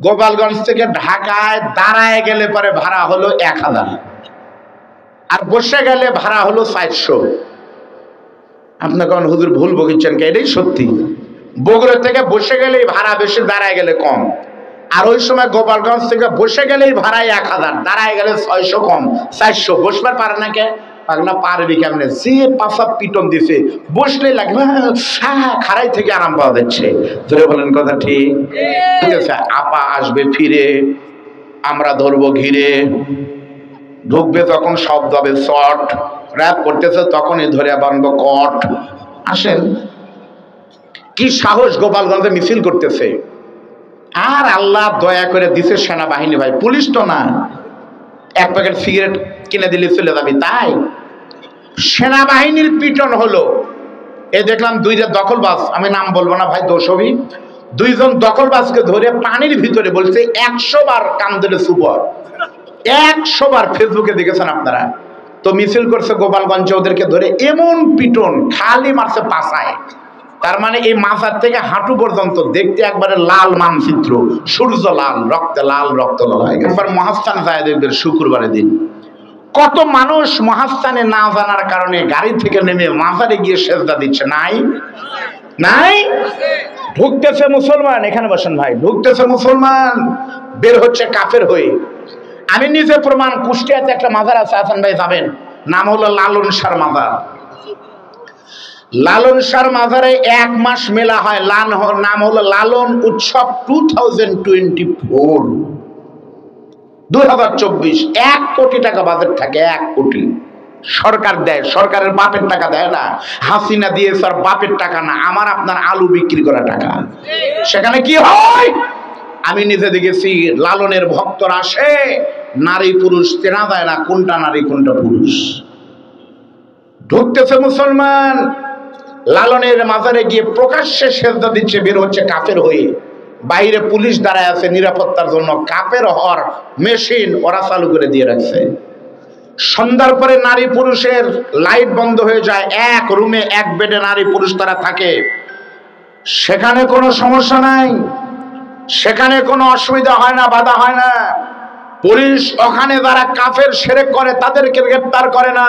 গোপালগঞ্জ থেকে ঢাকায় দাঁড়ায় গেলে পরে ভাড়া হলো 1000, আর বসে গেলে ভাড়া হলো 400। আপনি কোন হুজুর ভুল বকিচ্ছেন কে? এটাই সত্যি। বগুড়া থেকে বসে গেলেই ভাড়া বেশি, দাঁড়ায় গেলে কম। আর ওই সময় গোপালগঞ্জ থেকে বসে গেলেই ভাড়ায় 1000, দাঁড়ায় গেলে 600 কম, 400। বসবার পারে না কে? পাগলা পারবি কেমনে? যে পাশা পিটন দিছে, বসলেই লাগবে খাড়াই থেকে আরাম পাওয়া যাচ্ছে। ধরে বলেন কথা ঠিক? আপা আসবে ফিরে, আমরা ধরবো ঘিরে, ঢুকবে তখন শব্দ হবে শট, র‍্যাপ করতেছে তখনই ধরে বানবো কট। আসেন, কি সাহস গোপালগঞ্জে মিছিল করতেছে। আর আল্লাহ দয়া করে দিছে সেনাবাহিনী ভাই, পুলিশ তো না। এক প্যাকেট সিগারেট কিনে দিলে চলে যাবি তাই? সেনাবাহিনীর পিটন হলো। এ দেখলাম 2টা দখলবাজ, আমি নাম বলবো না ভাই, দোষবি। 2জন দখলবাজকে ধরে পানির ভিতরে বলছে 100 বার কান ধরে সুপার, 100 বার। ফেসবুকে দেখেছেন আপনারা তো। মিছিল করছে গোপালগঞ্জে, ওদেরকে ধরে এমন পিটন, খালি মারছে পাছায়। তার মানে এই মাথার থেকে হাঁটু পর্যন্ত দেখতে একবারে লাল মানচিত্র, সূর্য লাল, রক্তে লাল, রক্ত লাল হয়ে গেছে। একবার মহাস্থান যায় দেখবেন শুক্রবারের দিন, কত মানুষ মহাস্থানে না জানার কারণে গাড়ি থেকে নেমে মাজারে গিয়ে সেজদা দিচ্ছে। নাই নাই? ঢুকতেছে মুসলমান, এখানে বসেন ভাই, ঢুকতেছে মুসলমান, বের হচ্ছে কাফের হয়ে। আমি নিজে প্রমাণ, কুষ্টিয়াতে একটা মাজার আছে, আছেন ভাই যাবেন, নাম হলো লালন শাহ মাজার। লালন শাহ মাজারে 1 মাস মেলা হয়, নাম হলো লালন উৎসব 2024। 1 কোটি টাকা বাজেট থাকে, 1 কোটি সরকার দেয়, সরকারের বাপের টাকা দেয় না। হাসিনা দিয়ে স্যার বাপের টাকা না, আমার আপনার আলু বিক্রি করা টাকা। সেখানে কি হয় আমি নিজে দেখেছি, লালনের ভক্তরা আসে, নারী পুরুষ চেনা যায় না, কোনটা নারী কোনটা পুরুষ। ঢুকতেছে মুসলমান, লালনের মাজারে গিয়ে প্রকাশ্যে সেজদা দিচ্ছে, বের হচ্ছে কাফের হয়ে। বাইরে পুলিশ দাঁড়ায় আছে নিরাপত্তার জন্য, কাফের হওয়ার মেশিন ওরা চালু করে দিয়ে রাখছে। সন্ধ্যার পরে নারী পুরুষের লাইট বন্ধ হয়ে যায়, এক রুমে এক বেডে নারী পুরুষ তারা থাকে। সেখানে কোনো সমস্যা নাই, সেখানে কোনো অসুবিধা হয় না, বাধা হয় না। পুলিশ ওখানে যারা কাফের শিরক করে তাদেরকে গ্রেফতার করে না,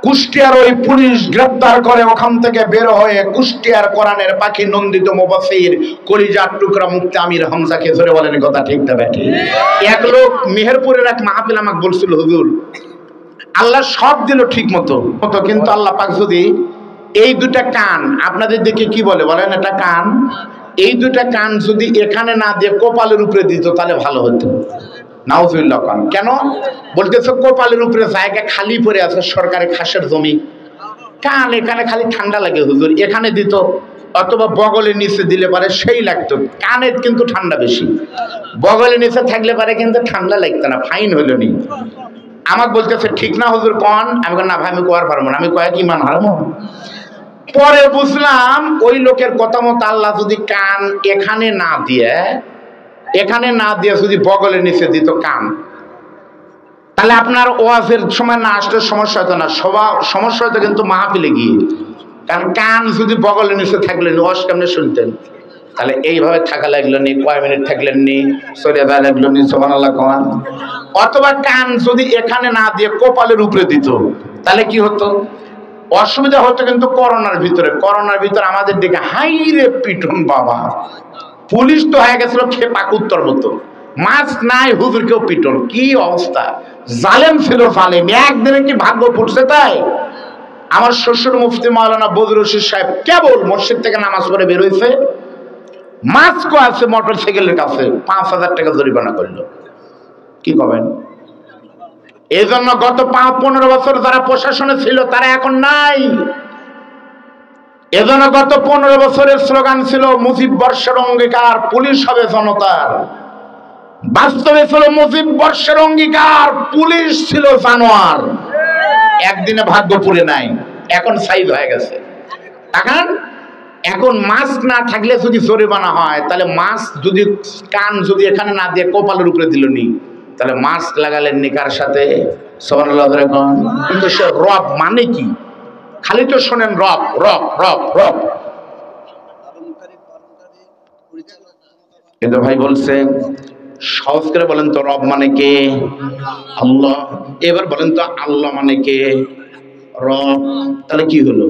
কুষ্টিয়ার ওই পুলিশ গ্রেফতার করে। ওখান থেকে বের হয়ে কুষ্টিয়ার কোরআনের পাখি নন্দিত মুফাসসির কলিজার টুকরা মুফতি আমির হামজাকে ধরে বলেন কথা ঠিক না ব্যাঠি? এক লোক মেহেরপুরের এক মাহফিল আমাকে বলছিল, হুজুর আল্লাহ সব দিল ঠিক মতো, কিন্তু আল্লাহ পাক যদি এই 2টা কান আপনাদের দিকে কি বলে বলেন, এটা কান, এই 2টা কান যদি এখানে না দিয়ে কপালের উপরে দিত তাহলে ভালো হতো। নাউজুবিল্লাহ। কান কেন বলতেছে? কপালের উপরে জায়গা খালি পড়ে আছে, সরকারি খাসের জমি। কান এখানে খালি ঠান্ডা লাগে হুজুর, এখানে দিত, অথবা বগলের নিচে দিলে পারে সেই লাগতো। কানে কিন্তু ঠান্ডা বেশি, বগলের নিচে থাকলে পারে কিন্তু ঠান্ডা লাগতো না, ফাইন হইল নি। আমাকে বলতেছে ঠিক না হুজুর কন? আমি না ভাই, আমি কোয়ার পারবো না। আমি কয়েক ইমান হারাবো। পরে বুঝলাম ওই লোকের কথা মতো আল্লাহ যদি কান এখানে না দিয়ে, এখানে না দিয়ে যদি বগলের নিচে দিত কান, তাহলে আপনার ওয়াজের সময় না আসলে সমস্যা হতো না, সমস্যা হতো কিন্তু মাহফিলে গিয়ে। কারণ কান যদি বগলের নিচে থাকলেন ওয়াজ কেমনে শুনতেন? তাহলে এইভাবে থাকা লাগলো নি, কয় মিনিট থাকলেন নি, চলে যাওয়া লাগলো নি, সুবহানাল্লাহ কোন। অথবা কান যদি এখানে না দিয়ে কপালের উপরে দিত তাহলে কি হতো? অসুবিধা হতো কিন্তু করোনার ভিতরে। করোনার ভিতরে আমাদের দিকে হাইরে পিটন বাবা, পুলিশ তো হয়ে গেছিল খেপা কুত্তর মতো, মাস্ক নাই, হুজুরকেও পিটন। কি অবস্থা, জালেম ছিল জালেম। একদিনে কি ভাগ্য ফুটছে তাই? আমার শ্বশুর মুফতি মাওলানা বদরুল রশিদ সাহেব কেবল মসজিদ থেকে নামাজ পড়ে বের হয়েছে, মাস্কও আছে মোটর সাইকেলের কাছে, 5000 টাকা জরিমানা করলো। কি করবেন? এই জন্য গত 15 বছর যারা প্রশাসনে ছিল তারা এখন নাই। এজন্য গত 15 বছরের স্লোগান ছিল মুজিব বর্ষের অঙ্গীকার, পুলিশ হবে জনতার। বাস্তবে ছিল মুজিব বর্ষের অঙ্গীকার, পুলিশ ছিল জানোয়ার। একদিনে ভাগ্য পুরে নাই, এখন সাইজ হয়ে গেছে। এখন মাস্ক না থাকলে যদি জরিমানা হয়, তাহলে মাস্ক যদি কান যদি এখানে না দিয়ে কপালের উপরে দিল নি, তাহলে মাস্ক লাগালেন নিকার সাথে। সুবহানাল্লাহ। কিন্তু সে রব মানে কি? খালি তো শোনেন রব রব রব রব, কিন্তু ভাই বলছে সহজ করে বলেন তো, রব মানে কে? আল্লাহ। এবার বলেন তো আল্লাহ মানে কে? রব। তাহলে কি হলো?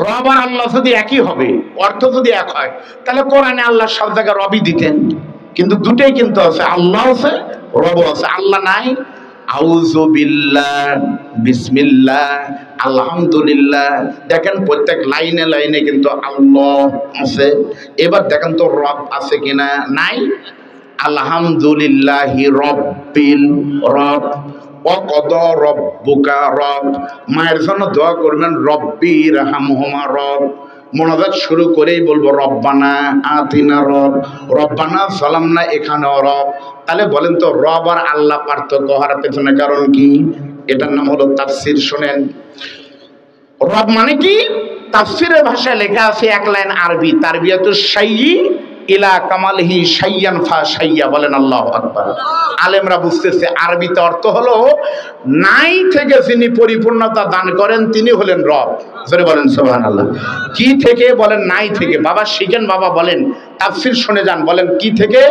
রব আর আল্লাহ যদি একই হবে, অর্থ যদি এক হয়, তাহলে কোরআনে আল্লাহ সব জায়গায় রবই দিতেন। কিন্তু দুটোই কিন্তু আছে, আল্লাহ আছে, রব আছে। আল্লাহ নাই। আউযু বিল্লাহ, বিসমিল্লাহ, আলহামদুলিল্লাহ, দেখেন প্রত্যেক লাইনে লাইনে কিন্তু আল্লাহ আছে। এবার দেখেন তো রব আছে কিনা? নাই। আলহামদুলিল্লাহি রব্বিল, রব। ওয়াকাদা রব্বুকা, রব। মায়ের জন্য দোয়া করবেন রব্বি রাহমহুমা, রব। মোনাজাত শুরু করেই বলবো রব্বানা আতিনা, রব। রব্বানা সালামনা, এখানেও রব। তাহলে বলেন তো রব আর আল্লাহ পার্থক্য হওয়ার পেছনে কারণ কি? এটার নাম হলো তাফসীর। শোনেন, রব মানে কি? তাফসীরের ভাষায় লেখা আছে এক লাইন আরবি, তারবিয়াতুশ শাইয়্যি ইলা কামালিহি শাইয়ান ফা শাইয়া। বলেন আল্লাহু আকবার। আলেমরা বুঝতেছে আরবিতে অর্থ হলো নাই থেকে যিনি পরিপূর্ণতা দান করেন তিনি হলেন রব। জোরে বলেন সুবহানাল্লাহ। কি থেকে? বলেন নাই থেকে। বাবা শিখেন, বাবা বলেন, তাফসীর শুনে যান, বলেন কি থেকে?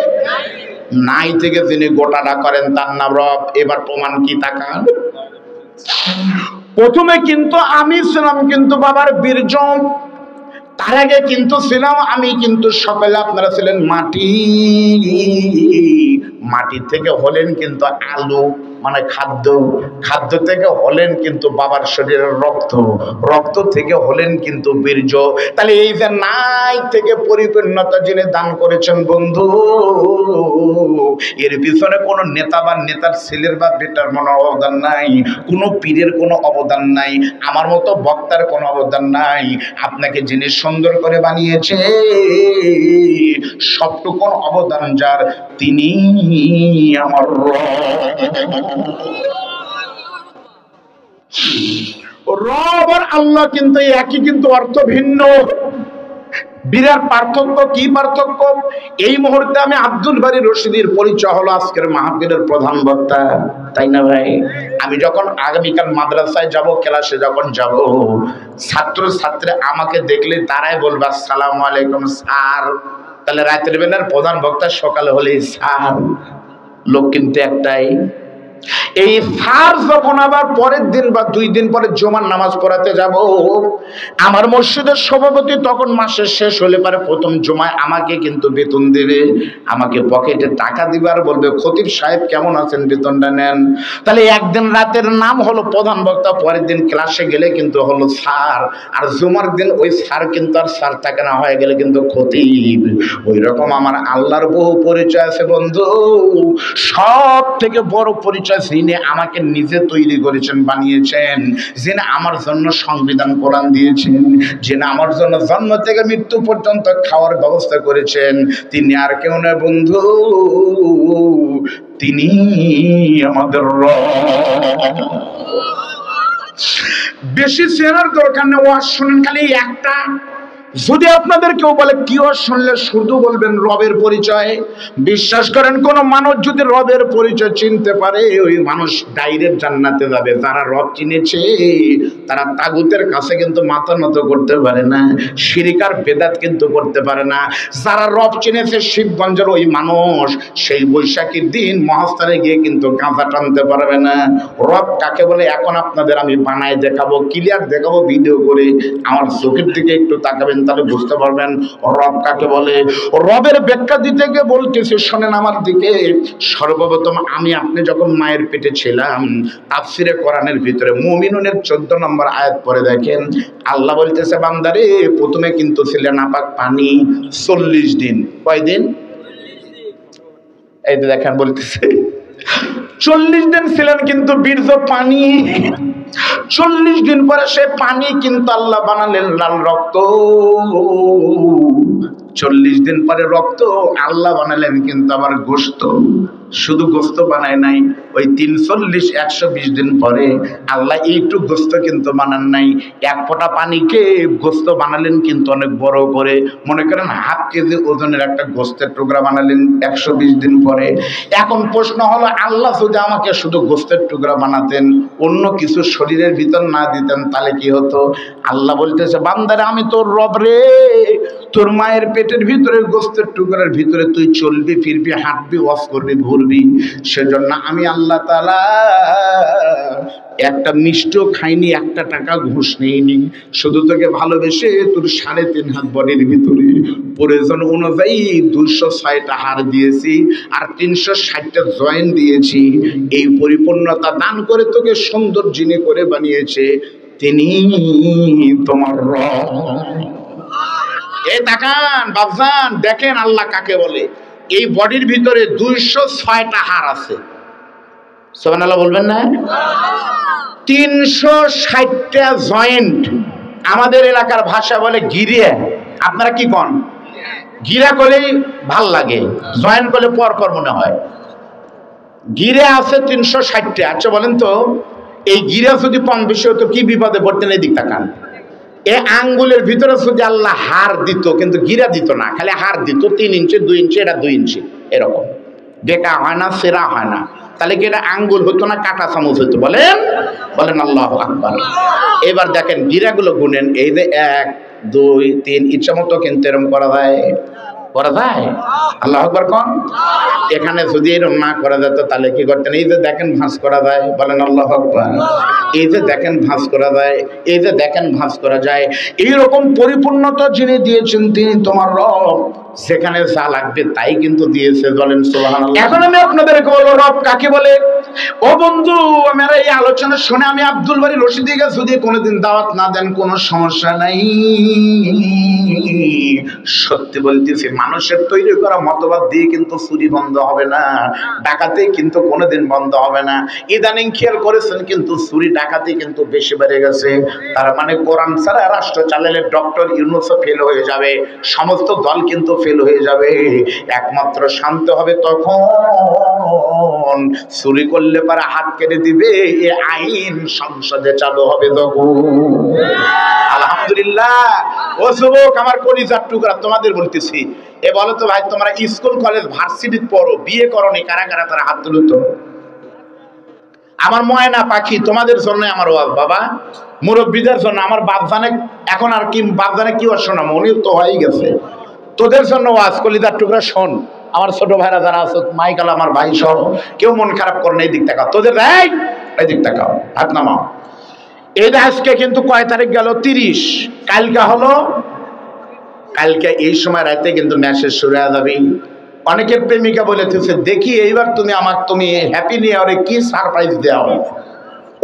নাই থেকে যিনি গোটাটা করেন তার নাম রব। এবার প্রমাণ কি? তাকান। প্রথমে কিন্তু আমি ছিলাম কিন্তু বাবার বীর্য, তার আগে কিন্তু ছিলাম আমি কিন্তু সকালে আপনারা ছিলেন মাটি, মাটি থেকে হলেন কিন্তু আলু মানে খাদ্য, খাদ্য থেকে হলেন কিন্তু বাবার শরীরের রক্ত, রক্ত থেকে হলেন কিন্তু বীর্য। তাহলে এই যে নাই থেকে পরিপূর্ণতা যিনি দান করেছেন বন্ধু, এর পিছনে কোনো নেতা বা নেতার ছেলের বা বেটার কোনো অবদান নাই, কোনো পীরের কোনো অবদান নাই, আমার মতো বক্তার কোনো অবদান নাই। আপনাকে যিনি সুন্দর করে বানিয়েছে সবটুকুন অবদান যার, তিনি আমার রব। আর আল্লাহ কিন্তু একই, কিন্তু অর্থ ভিন্ন। বিরাট পার্থক্য। কি পার্থক্য? এই মুহূর্তে আমি আব্দুল বারী রশিদির পরিচয় হলো আজকের মাহফিলের প্রধান বক্তা, তাই না ভাই? আমি যখন আগামীকাল মাদ্রাসায় যাব, ক্লাসে যখন যাব, ছাত্র ছাত্রী আমাকে দেখলে তারাই বলবে আসসালামু আলাইকুম স্যার। তাহলে রাতের বেলার প্রধান বক্তা সকালে হলে স্যার, লোক কিন্তু একটাই। এই স্যার যখন আবার পরের দিন বা 2 দিন পরে জুমার নামাজ পড়াতে যাব, আমার মসজিদের সভাপতি তখন মাসের শেষ হলে পারে প্রথম জুমায় আমাকে কিন্তু বেতন দেবে, আমাকে পকেটে টাকা দিবে আর বলবে খতিব সাহেব কেমন আছেন, বেতনটা নেন। তাহলে একদিন রাতের নাম হলো প্রধান বক্তা, পরের দিন ক্লাসে গেলে কিন্তু হলো স্যার, আর জুমার দিন ওই স্যার কিন্তু আর স্যার থাকে না, হয়ে গেলে কিন্তু খতিব। ওই রকম আমার আল্লাহর বহু পরিচয় আছে বন্ধু। সব থেকে বড় পরিচয় যিনি আমাকে নিজে তৈরি করেছেন, বানিয়েছেন, যিনি আমার জন্য সংবিধান কোরআন দিয়েছেন, যিনি আমার জন্য জন্ম থেকে মৃত্যু পর্যন্ত খাওয়ার ব্যবস্থা করেছেন, তিনি আর কেউ নয় বন্ধু, তিনি আমাদের রব। বেশি চেনার দরকার নেই, ওয়াজ শুনেন খালি একটা। যদি আপনাদের কেউ বলে কি ওয়াজ শুনলে, শুধু বলবেন রবের পরিচয়। বিশ্বাস করেন কোন মানুষ যদি রবের পরিচয় চিনতে পারে, ওই মানুষ ডাইরেক্ট জান্নাতে যাবে। যারা রব চিনেছে তারা তাগুতের কাছে কিন্তু মাথা নত করতে পারে না, শিরক আর বেদাত কিন্তু করতে পারে না। যারা রব চিনেছে শিবগঞ্জের ওই মানুষ সেই বৈশাখীর দিন মহাস্থানে গিয়ে কিন্তু গাঁজা টানতে পারবে না। রব কাকে বলে এখন আপনাদের আমি বানায় দেখাবো, ক্লিয়ার দেখাবো ভিডিও করে। আমার চোখের দিকে একটু তাকাবেন, তাহলে বুঝতে পারবেন রব কাকে বলে। রবের ব্যাখ্যা দিতে গিয়ে বলতেছে, শোনেন আমার দিকে। সর্বপ্রথম আমি আপনি যখন মায়ের পেটে ছিলাম, তাফসিরে কোরআনের ভিতরে মুমিনুনের 14 নম্বর আয়াত পড়ে দেখেন, আল্লাহ বলতেছে বান্দারে প্রথমে কিন্তু ছিলেন নাপাক পানি 40 দিন। কয়দিন? এই যে দেখেন বলতেছে 40 দিন ছিলেন কিন্তু বীর্য পানি। 40 দিন পরে সে পানি কিন্তু আল্লাহ বানালেন লাল রক্ত। 40 দিন পরে রক্ত আল্লাহ বানালেন কিন্তু আবার গোশত। শুধু গোশত বানায় নাই, ওই 340 120 দিন পরে আল্লাহ এইটু গোশত কিন্তু বানান নাই, এক ফোঁটা পানিকে গোশত বানালেন কিন্তু অনেক বড় করে। মনে করেন ½ কেজি ওজনের একটা গোশতের টুকরা বানালেন 120 দিন পরে। এখন প্রশ্ন হলো, আল্লাহ যদি আমাকে শুধু গোশতের টুকরা বানাতেন, অন্য কিছু শরীরের ভিতর না দিতেন, তাহলে কি হতো? আল্লাহ বলতেছে বান্দারে আমি তোর রব রে, তোর মায়ের পেটের ভিতরে গোস্তের টুকরার ভিতরে তুই চলবি, ফিরবি, হাঁটবি, ওয়াজ করবি, ঘুরবি। সেজন্য আমি আল্লাহ তাআলা একটা মিষ্টিও খাইনি, একটা টাকা ঘুষ নেইনি, শুধু তোকে ভালোবেসে তোর 3.5 হাত বডির ভিতরে প্রয়োজন অনুযায়ী 206টা হাড় দিয়েছি আর 360টা জয়েন্ট দিয়েছি। এই পরিপূর্ণতা দান করে তোকে সুন্দর জিনে করে বানিয়েছে তিনি তোমার রব। এই তাকান বাবজান, দেখেন আল্লাহ কাকে বলে। এই বডির ভিতরে 206টা হাড় আছে, সুবহানাল্লাহ বলবেন না? 360টা জয়েন্ট, আমাদের এলাকার ভাষা বলে গিরিয়া। আপনারা কি কন? গিরা করলেই ভাল লাগে, জয়েন্ট করলে পর পর মনে হয়। গিরে আছে 360টা। আচ্ছা বলেন তো, এই গিরা যদি 5 বেশি হতো কি বিপদে পড়তেন? এই দিক তাকান। এই আঙ্গুলের ভিতরে যদি আল্লাহ হাড় দিত, কিন্তু গিরা দিত না, খালি হাড় দিত 3 ইঞ্চি 2 ইঞ্চি, এটা 2 ইঞ্চি, এরকম বেকা হয় না, সেরা হয় না, তাহলে কি এটা আঙ্গুল হতো না কাঁটা চামচ হতো? বলেন বলেন আল্লাহু আকবার। এবার দেখেন গিরাগুলো গুনেন, এই যে 1 2 3, ইচ্ছা মতো কিন্তু এরকম করা যায়, করা যায়? আল্লাহু আকবার কোন। এখানে যদি এরকম না করা যেত তাহলে কি করতেন? এই যে দেখেন ভাঁজ করা যায়, বলেন আল্লাহু আকবার। এই যে দেখেন ভাঁজ করা যায়, এই যে দেখেন ভাঁজ করা যায়। এইরকম পরিপূর্ণতা যিনি দিয়েছেন তিনি তোমার রব, সেখানে যা লাগবে তাই কিন্তু দিয়েছে, বলেন সুবহানাল্লাহ। এখন আমি আপনাদেরকে বলবো রব কাকে বলে। ও বন্ধু, আমার এই আলোচনা শুনে আমি আব্দুল বারী রশিদীকে যদি কোনোদিন দাওয়াত না দেন কোনো সমস্যা নাই। সত্যি বলতেছি, মানুষের তৈরি করা মতবাদ দিয়ে কিন্তু চুরি বন্ধ হবে না, ডাকাতি কিন্তু কোনোদিন বন্ধ হবে না। ইদানিং খেয়াল করেছেন কিন্তু চুরি ডাকাতি কিন্তু বেশি বেড়ে গেছে। তার মানে কোরআন ছাড়া রাষ্ট্র চালালে ডক্টর ইউনূসও ফেল হয়ে যাবে, সমস্ত দল কিন্তু ফেল হয়ে যাবে। একমাত্র শান্ত হবে তখন চুরি করলে পারে হাত কেটে দিবে, এ আইন সংসদে চালু হবে তখন। আলহামদুলিল্লাহ। ও যুবক আমার কলিজার টুকরা, তোমাদের বলতেছি, এ বলো তো ভাই, তোমরা স্কুল কলেজ ভার্সিটি পড়ো, বিয়ে করনি, কারা কারা তারা হাত তুলো তো। আমার ময়না পাখি, তোমাদের জন্য আমার ওয়াজ বাবা, মুরব্বীদের জন্য। আমার বাপজানে এখন আর কি, বাপজানে কি ওয়াজ শোনাবো, উনি তো হয়ে গেছে। তোদের জন্য ওয়াজ, কলিজার টুকরা শোন। আমার ছোট ভাইরা যারা আছে, মাইকাল আমার ভাই সহ, কেউ মন খারাপ করে না, এই দিক তাকাও। তোদের এই দিক তাকাও, হাত নামাও। এই আজকে কিন্তু কয় তারিখ গেল? 30। কালকে হলো, কালকে এই সময় রাতে কিন্তু মেসেজ শুরু হয়ে যাবে। অনেকের প্রেমিকা বলেছে, দেখি এইবার তুমি হ্যাপি নিউ ইয়ারে কি সারপ্রাইজ দাও।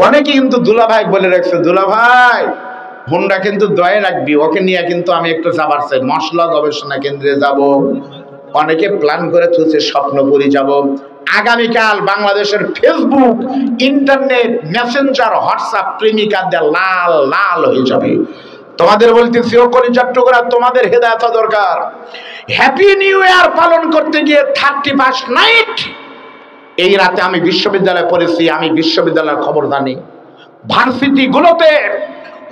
অনেকে কিন্তু দুলা ভাই বলে রাখছে, দুলা ভাই হুন্ডা কিন্তু দয়ে রাখবি, ওকে নিয়ে কিন্তু আমি একটু যাবার চাই, মশলা গবেষণা কেন্দ্রে যাব। অনেকে প্ল্যান করে তুলছে স্বপ্নপুরী যাব। আগামীকাল বাংলাদেশের ফেসবুক, ইন্টারনেট, মেসেঞ্জার, হোয়াটসঅ্যাপ প্রেমিকাদের লাল লাল হয়ে যাবে। তোমাদের বলতেছি ও কলিজার টুকরা, তোমাদের হেদায়েত দরকার। হ্যাপি নিউ ইয়ার পালন করতে গিয়ে 31 নাইট, এই রাতে আমি বিশ্ববিদ্যালয়ে পড়েছি, আমি বিশ্ববিদ্যালয়ের খবর জানি। ভার্সিটি গুলোতে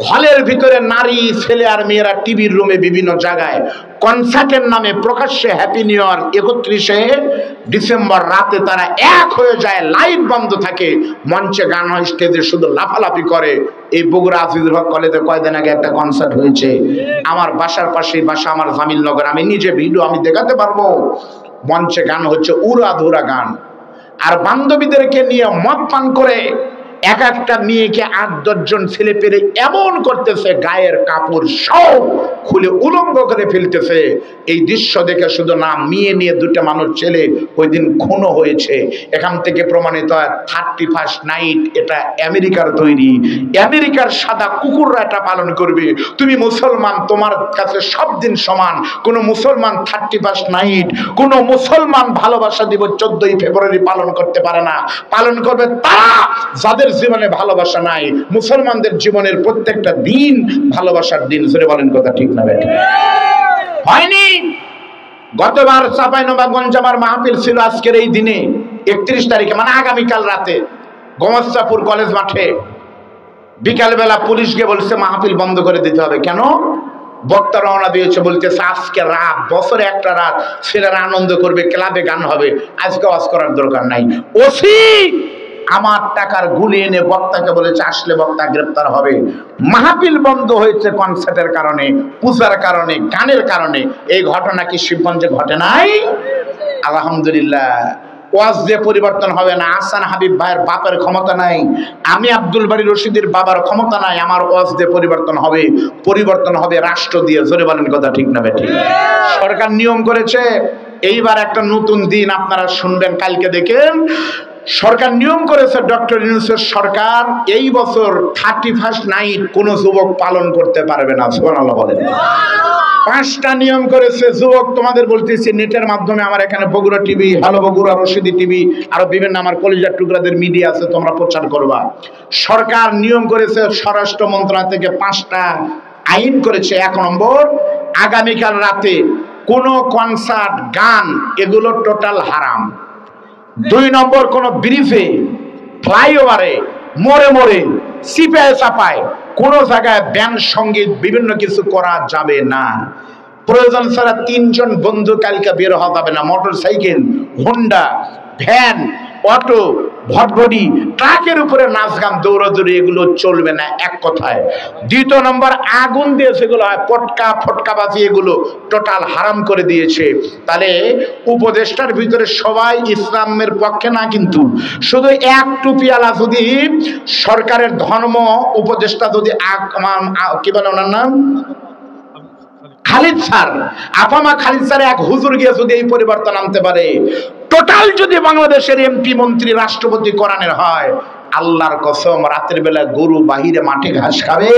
হলের ভিতরে নারী, ছেলে আর মেয়েরা টিভির রুমে বিভিন্ন জায়গায় কনসার্টের নামে প্রকাশ্যে হ্যাপি নিউ ইয়ার 31শে ডিসেম্বর রাতে তারা এক হয়ে যায়, লাইট বন্ধ থাকে, মঞ্চে গান হয়, স্টেজে শুধু লাফালাফি করে। এই বগুড়া আজিজুল হক কলেজে কয়েকদিন আগে একটা কনসার্ট হয়েছে, আমার বাসার পাশেই বাসা, আমার জামিলনগর, আমি নিজে ভিডিও আমি দেখাতে পারবো। মঞ্চে গান হচ্ছে উড়াধুরা গান, আর বান্ধবীদেরকে নিয়ে মদ পান করে এক একটা মেয়েকে 8-10 জন ছেলে পেলে এমন করতেছে, গায়ের কাপড় সব খুলে উলঙ্গ করে ফেলতেছে। এই দৃশ্য দেখে শুধু না, মেয়ে নিয়ে 2টা মানুষ ছেলে ওই দিন খুনও হয়েছে। এখান থেকে প্রমাণিত হয় 31 নাইট এটা আমেরিকার তৈরি, আমেরিকার সাদা কুকুররা এটা পালন করবে। তুমি মুসলমান, তোমার কাছে সব দিন সমান। কোন মুসলমান 31 নাইট, কোন মুসলমান ভালোবাসা দিবস 14ই ফেব্রুয়ারি পালন করতে পারে না। পালন করবে তারা যাদের জীবনে ভালোবাসা নাই। মুসলমানদের জীবনের প্রত্যেকটা দিন ভালোবাসার দিন। জোরে বলেন কথা ঠিক না বেঠিক? হয়নি। গতবার চাঁপাইনবাবগঞ্জ আমার মাহফিল ছিল আজকের এই দিনে 31 তারিখে, মানে আগামীকাল রাতে গোমস্তাপুর কলেজ মাঠে। বিকালবেলা পুলিশ গিয়ে বলছে মাহফিল বন্ধ করে দিতে হবে। কেন? বক্তা রওনা দিয়েছে, বলতেছে আজকে রাত, বছরে একটা রাত ছেলেরা আনন্দ করবে, ক্লাবে গান হবে, আজকে ওয়াজ করার দরকার নাই। ওসি আমার টাকার গুলি এনে বক্তাকে বলেছে আসলে বক্তা গ্রেপ্তার হবে। মাহফিল বন্ধ হয়েছে কনসার্টের কারণে, পূজার কারণে, গানের কারণে। এই ঘটনা কি শিবগঞ্জে ঘটে নাই? আলহামদুলিল্লাহ। ওয়াজ দিয়ে পরিবর্তন হবে না। আহসান হাবিব ভাইয়ের বাপের ক্ষমতা নাই, আমি আব্দুল বারী রশিদের বাবার ক্ষমতা নাই। আমার ওয়াজ দিয়ে পরিবর্তন হবে, পরিবর্তন হবে রাষ্ট্র দিয়ে। জোরে বলেন কথা ঠিক না বেঠিক? সরকার নিয়ম করেছে এইবার একটা নতুন দিন আপনারা শুনবেন, কালকে দেখেন। সরকার নিয়ম করেছে, ডক্টর ইউনূসের সরকার, এই বছর 31st নাইট কোন যুবক পালন করতে পারবে না। সুবহানাল্লাহ বলেন। 5টা নিয়ম করেছে। যুবক তোমাদের বলতেছি, নেটের মাধ্যমে আমার এখানে Bogura TV, hello Bogura, Rashidi TV, আরো বিভিন্ন আমার কলিজার টুকরাদের মিডিয়া আছে, তোমরা প্রচার করবা। সরকার নিয়ম করেছে, স্বরাষ্ট্র মন্ত্রণালয় থেকে 5টা আইন করেছে। 1 নম্বর, আগামীকাল রাতে কোন কনসার্ট, গান এগুলো টোটাল হারাম। 2 নম্বর, কোন ব্রিজে, ফ্লাইওভারে, মোড়ে মোড়ে, সিপায় চাপায় কোন জায়গায় ব্যান্ড সঙ্গীত বিভিন্ন কিছু করা যাবে না। প্রয়োজন ছাড়া 3 জন বন্ধু কালকে বের হওয়া যাবে না। Motorcycle, Honda, van, auto, ভটভটি, ট্রাকের উপরে নাচ গান, দৌড়াদৌড়ি এগুলো চলবে না, এক কথায়। 2 নম্বর, আগুন দিয়ে যেগুলো হয়, পটকা ফটকাবাজি, এগুলো টোটাল হারাম করে দিয়েছে। তাহলে উপদেষ্টার ভিতরে সবাই ইসলামের পক্ষে না, কিন্তু শুধু এক টুপিওয়ালা যদি সরকারের ধর্ম উপদেষ্টা যদি কি বলে ওনার নাম, খালিদ স্যার, আপামা খালিদ স্যার এক হুজুর গিয়ে যদি এই পরিবর্তন আনতে পারে, টোটাল যদি বাংলাদেশের এমপি মন্ত্রী রাষ্ট্রপতি কোরআনের হয়, আল্লাহর কসম রাতের বেলা গরু বাহিরে মাঠে ঘাস খাবে,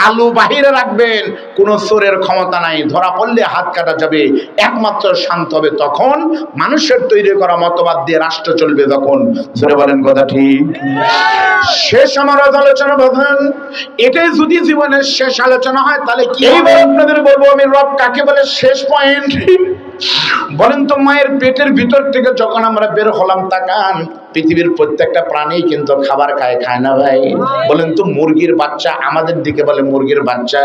আলু বাহিরে রাখবেন। কোন চোরের ক্ষমতা নাই, ধরা পড়লে হাত কাটা যাবে। একমাত্র শান্ত হবে তখন মানুষের তৈরি করা মতবাদ দিয়ে রাষ্ট্র চলবে তখন। জোরে বলেন কথা ঠিক? শেষ আমার আলোচনা বলেন, এটাই যদি জীবনের শেষ আলোচনা হয় তাহলে কি হবে? আপনাদের বলবো আমি রব কাকে বলে। শেষ পয়েন্ট বলেন তো, মায়ের পেটের ভিতর থেকে যখন আমরা বের হলাম, তাকান, পৃথিবীর প্রত্যেকটা প্রাণী কিন্তু খাবার খায়, খায় না ভাই? বলেন তো, মুরগির বাচ্চা আমাদের দিকে বলে মুরগির বাচ্চা।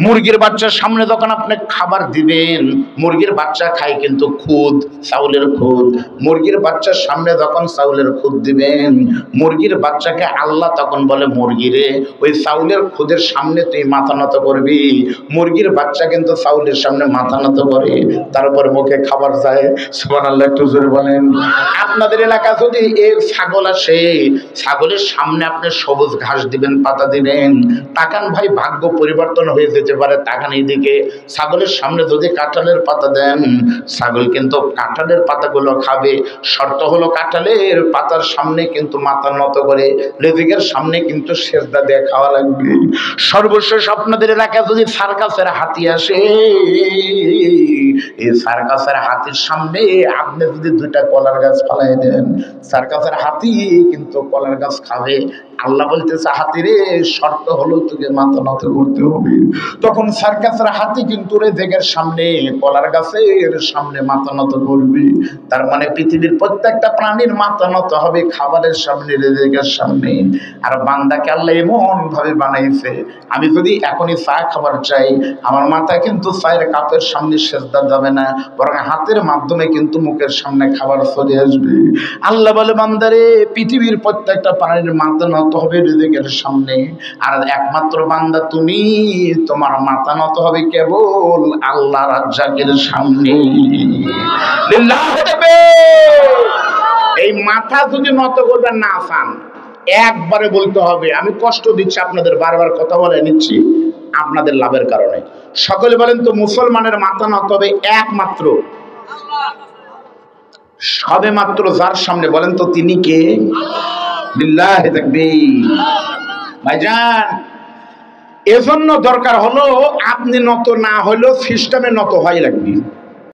মুরগির বাচ্চার সামনে যখন আপনি খাবার দিবেন, মুরগির বাচ্চা খায় কিন্তু খুদ, চাউলের খুদ। মুরগির বাচ্চার সামনে যখন চাউলের খুদ দিবেন, মুরগির বাচ্চাকে আল্লাহ তখন বলে, মুরগিরে ওই চাউলের খুদের সামনে তুই মাথা নত করবি। মুরগির বাচ্চা কিন্তু চাউলের সামনে মাথা নত করে, তারপর মুখে খাবার যায়। সুবহানাল্লাহ, একটু জোরে বলেন। আপনাদের এলাকা যদি ছাগল আসে, ছাগলের সামনে আপনি সবুজ ঘাস দিবেন, পাতা দিবেন, তাকান ভাই, ভাগ্য পরিবর্তন হয়ে যেতে পারে। তাকান এইদিকে, ছাগলের সামনে যদি কাঁঠালের পাতা দেন, ছাগল কিন্তু কাঁঠালের পাতাগুলো খাবে। শর্ত হলো কাঁঠালের পাতার সামনে কিন্তু মাথা নত করে, লেজিকের সামনে কিন্তু সেজদা দিয়ে খাওয়া লাগবে। সর্বশেষ আপনাদের এলাকায় যদি সার্কাসের হাতি আসে, এই সার্কাসের হাতির সামনে আপনি যদি 2টা কলার গাছ ফালাই দেন, সার্কাসের হাতি কিন্তু কলার গাছ খাবে। আল্লাহ বলতেছে, হাতিরে শর্ত হলো তোকে মাথা নত করতে হবে। তখন সার্কাসের হাতি কিন্তু রেজেকের সামনে, কলার গাছের সামনে মাথা নত করবে। তার মানে পৃথিবীর প্রত্যেকটা প্রাণীর মাথা নত হবে খাবারের সামনে, রেজেকের সামনে। আর বান্দাকে আল্লাহ এমন ভাবে বানাইছে, আমি যদি এখনই চা খাবার চাই, আমার মাথা কিন্তু চায়ের কাপের সামনে সেজদা যাবে না, বরং হাতের মাধ্যমে কিন্তু মুখের সামনে খাবার চলে আসবে। আল্লাহ বলে, বান্দারে পৃথিবীর প্রত্যেকটা প্রাণীর মাথা নত হবে রিজিকের সামনে, আর একমাত্র বান্দা তুমি, তোমার মাথা নত হবে কেবল আল্লাহ রাজ্জাকের সামনে। এই মাথা যদি নত করবেন না আসান, একবারে বলতে হবে। আমি কষ্ট দিচ্ছি আপনাদের, বারবার কথা বলে নিচ্ছি আপনাদের লাভের কারণে। সকলে বলেন তো, মুসলমানের মাথা নত হবে একমাত্র, সবে মাত্র যার সামনে। বলেন তো তিনি কে? বিল্লাহি তাকবীর। ভাইজান, এজন্য দরকার হলো আপনি নত না হলেও সিস্টেমে নত হয় লাগবে।